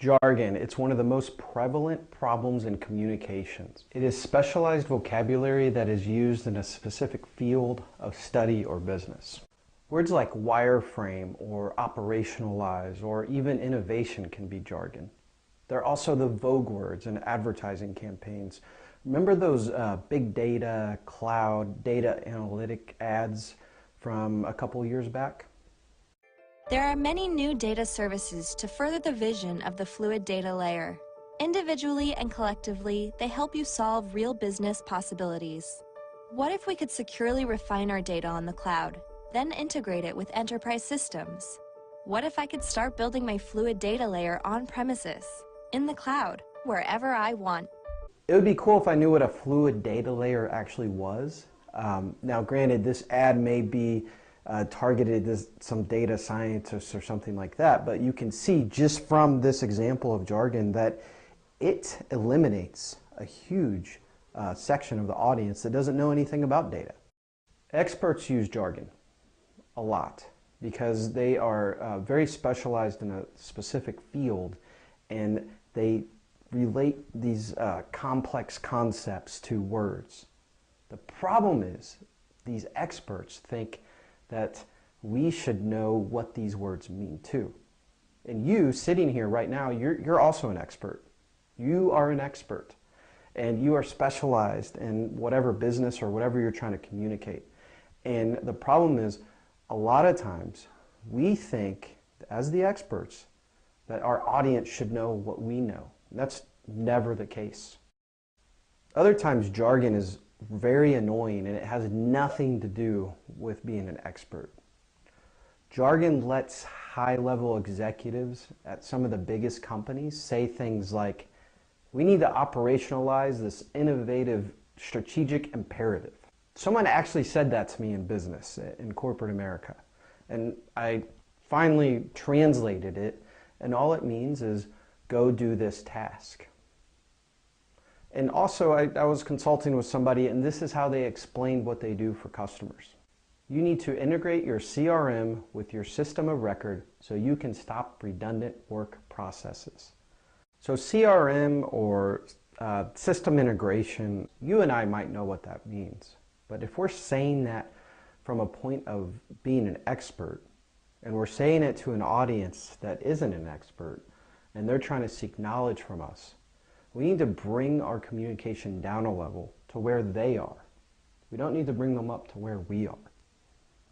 Jargon, it's one of the most prevalent problems in communications. It is specialized vocabulary that is used in a specific field of study or business. Words like wireframe or operationalize or even innovation can be jargon. They're also the vogue words in advertising campaigns. Remember those big data, cloud, data analytic ads from a couple years back? There are many new data services to further the vision of the fluid data layer. Individually and collectively, they help you solve real business possibilities. What if we could securely refine our data on the cloud, then integrate it with enterprise systems? What if I could start building my fluid data layer on premises, in the cloud, wherever I want? It would be cool if I knew what a fluid data layer actually was. Now granted, this ad may be targeted as some data scientists or something like that, but you can see just from this example of jargon that it eliminates a huge section of the audience that doesn't know anything about data. Experts use jargon a lot because they are very specialized in a specific field, and they relate these complex concepts to words. The problem is these experts think that we should know what these words mean too. And you sitting here right now, you're also an expert. You are an expert, and you are specialized in whatever business or whatever you're trying to communicate. And the problem is, a lot of times we think as the experts that our audience should know what we know. That's never the case. Other times jargon is very annoying and it has nothing to do with being an expert. Jargon lets high-level executives at some of the biggest companies say things like, we need to operationalize this innovative strategic imperative. Someone actually said that to me in business, in corporate America. And I finally translated it, and all it means is go do this task. And also, I was consulting with somebody, and this is how they explained what they do for customers. You need to integrate your CRM with your system of record so you can stop redundant work processes. So CRM or system integration, you and I might know what that means. But if we're saying that from a point of being an expert, and we're saying it to an audience that isn't an expert, and they're trying to seek knowledge from us, we need to bring our communication down a level to where they are. We don't need to bring them up to where we are.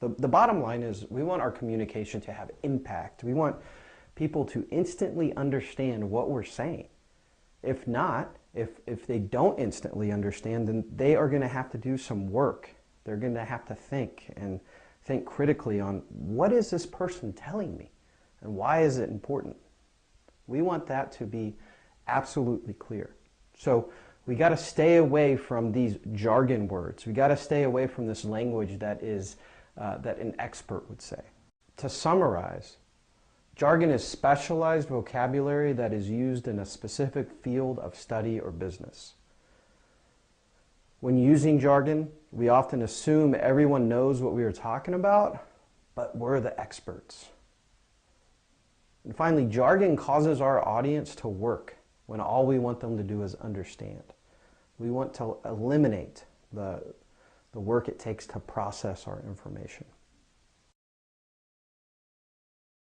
The bottom line is we want our communication to have impact. We want people to instantly understand what we're saying. If not, if they don't instantly understand, then they are going to have to do some work. They're going to have to think and think critically on what is this person telling me and why is it important? We want that to be absolutely clear. So we got to stay away from these jargon words. We got to stay away from this language that is that an expert would say. To summarize, jargon is specialized vocabulary that is used in a specific field of study or business. When using jargon, we often assume everyone knows what we are talking about, but we're the experts. And finally, jargon causes our audience to work when all we want them to do is understand. We want to eliminate the work it takes to process our information.